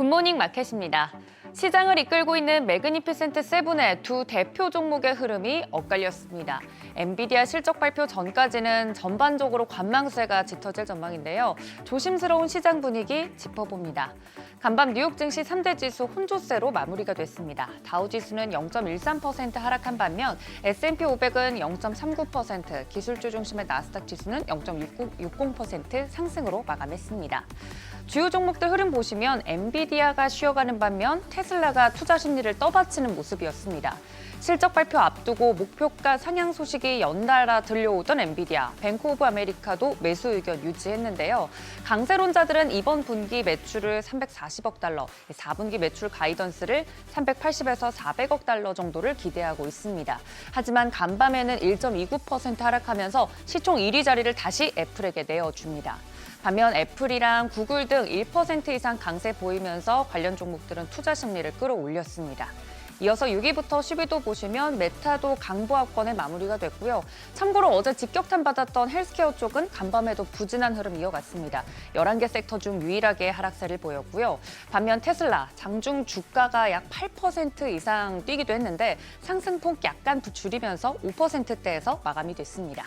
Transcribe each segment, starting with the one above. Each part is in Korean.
굿모닝 마켓입니다. 시장을 이끌고 있는 매그니피센트 세븐의 두 대표 종목의 흐름이 엇갈렸습니다. 엔비디아 실적 발표 전까지는 전반적으로 관망세가 짙어질 전망인데요. 조심스러운 시장 분위기 짚어봅니다. 간밤 뉴욕 증시 3대 지수 혼조세로 마무리가 됐습니다. 다우지수는 0.13% 하락한 반면 S&P 500은 0.39%, 기술주 중심의 나스닥 지수는 0.60% 상승으로 마감했습니다. 주요 종목들 흐름 보시면 엔비디아가 쉬어가는 반면 테슬라가 투자 심리를 떠받치는 모습이었습니다. 실적 발표 앞두고 목표가 상향 소식이 연달아 들려오던 엔비디아, 뱅크 오브 아메리카도 매수 의견 유지했는데요. 강세론자들은 이번 분기 매출을 340억 달러, 4분기 매출 가이던스를 380에서 400억 달러 정도를 기대하고 있습니다. 하지만 간밤에는 1.29% 하락하면서 시총 1위 자리를 다시 애플에게 내어줍니다. 반면 애플이랑 구글 등 1% 이상 강세 보이면서 관련 종목들은 투자 심리를 끌어올렸습니다. 이어서 6위부터 10위도 보시면 메타도 강보합권에 마무리가 됐고요. 참고로 어제 직격탄 받았던 헬스케어 쪽은 간밤에도 부진한 흐름 이어갔습니다. 11개 섹터 중 유일하게 하락세를 보였고요. 반면 테슬라, 장중 주가가 약 8% 이상 뛰기도 했는데 상승폭 약간 줄이면서 5%대에서 마감이 됐습니다.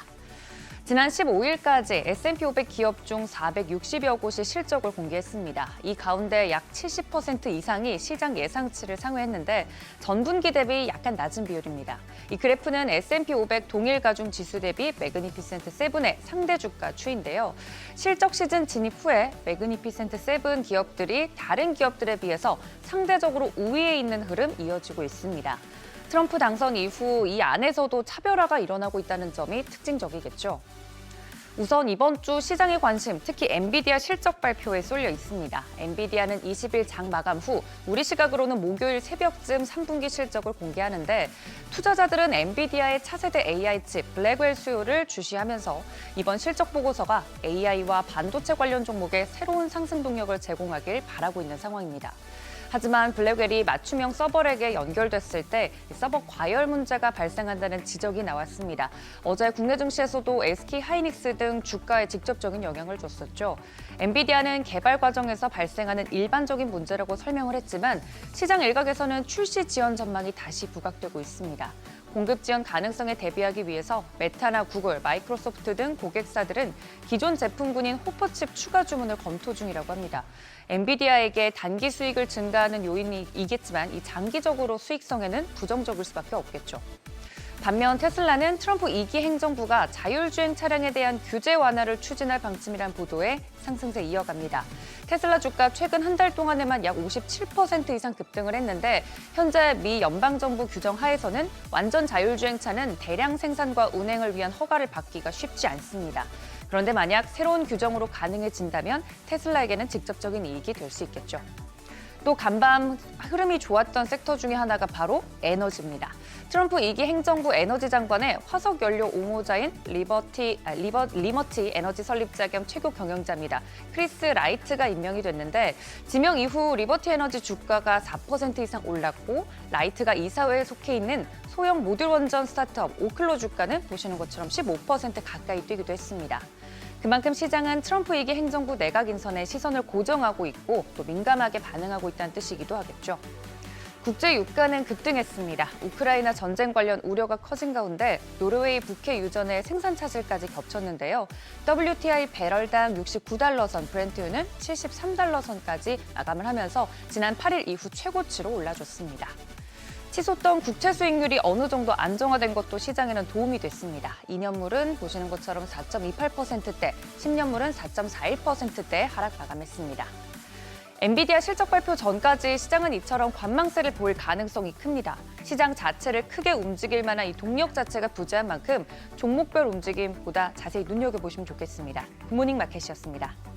지난 15일까지 S&P 500 기업 중 460여 곳이 실적을 공개했습니다. 이 가운데 약 70% 이상이 시장 예상치를 상회했는데 전분기 대비 약간 낮은 비율입니다. 이 그래프는 S&P 500 동일 가중 지수 대비 매그니피센트 세븐의 상대 주가 추인데요. 실적 시즌 진입 후에 매그니피센트 세븐 기업들이 다른 기업들에 비해서 상대적으로 우위에 있는 흐름 이어지고 있습니다. 트럼프 당선 이후 이 안에서도 차별화가 일어나고 있다는 점이 특징적이겠죠. 우선 이번 주 시장의 관심, 특히 엔비디아 실적 발표에 쏠려 있습니다. 엔비디아는 20일 장 마감 후 우리 시각으로는 목요일 새벽쯤 3분기 실적을 공개하는데 투자자들은 엔비디아의 차세대 AI 칩 블랙웰 수요를 주시하면서 이번 실적 보고서가 AI와 반도체 관련 종목에 새로운 상승 동력을 제공하길 바라고 있는 상황입니다. 하지만 블랙웰이 맞춤형 서버렉에 연결됐을 때 서버 과열 문제가 발생한다는 지적이 나왔습니다. 어제 국내 증시에서도 SK 하이닉스 등 주가에 직접적인 영향을 줬었죠. 엔비디아는 개발 과정에서 발생하는 일반적인 문제라고 설명을 했지만 시장 일각에서는 출시 지연 전망이 다시 부각되고 있습니다. 공급 지연 가능성에 대비하기 위해서 메타나 구글, 마이크로소프트 등 고객사들은 기존 제품군인 호퍼칩 추가 주문을 검토 중이라고 합니다. 엔비디아에게 단기 수익을 증가하는 요인이겠지만 이 장기적으로 수익성에는 부정적일 수밖에 없겠죠. 반면 테슬라는 트럼프 2기 행정부가 자율주행 차량에 대한 규제 완화를 추진할 방침이란 보도에 상승세 이어갑니다. 테슬라 주가 최근 한 달 동안에만 약 57% 이상 급등을 했는데 현재 미 연방정부 규정 하에서는 완전 자율주행차는 대량 생산과 운행을 위한 허가를 받기가 쉽지 않습니다. 그런데 만약 새로운 규정으로 가능해진다면 테슬라에게는 직접적인 이익이 될 수 있겠죠. 또 간밤 흐름이 좋았던 섹터 중에 하나가 바로 에너지입니다. 트럼프 2기 행정부 에너지 장관의 화석 연료 옹호자인 리버티 에너지 설립자 겸 최고 경영자입니다. 크리스 라이트가 임명이 됐는데 지명 이후 리버티 에너지 주가가 4% 이상 올랐고 라이트가 이사회에 속해 있는 소형 모듈 원전 스타트업 오클로 주가는 보시는 것처럼 15% 가까이 뛰기도 했습니다. 그만큼 시장은 트럼프 2기 행정부 내각 인선에 시선을 고정하고 있고 또 민감하게 반응하고 있다는 뜻이기도 하겠죠. 국제 유가는 급등했습니다. 우크라이나 전쟁 관련 우려가 커진 가운데 노르웨이 북해 유전의 생산 차질까지 겹쳤는데요. WTI 배럴당 69달러선, 브렌트유는 73달러선까지 마감을 하면서 지난 8일 이후 최고치로 올라줬습니다. 치솟던 국채 수익률이 어느 정도 안정화된 것도 시장에는 도움이 됐습니다. 2년물은 보시는 것처럼 4.28%대, 10년물은 4.41%대 하락 마감했습니다. 엔비디아 실적 발표 전까지 시장은 이처럼 관망세를 보일 가능성이 큽니다. 시장 자체를 크게 움직일 만한 이 동력 자체가 부재한 만큼 종목별 움직임보다 자세히 눈여겨보시면 좋겠습니다. 굿모닝 마켓이었습니다.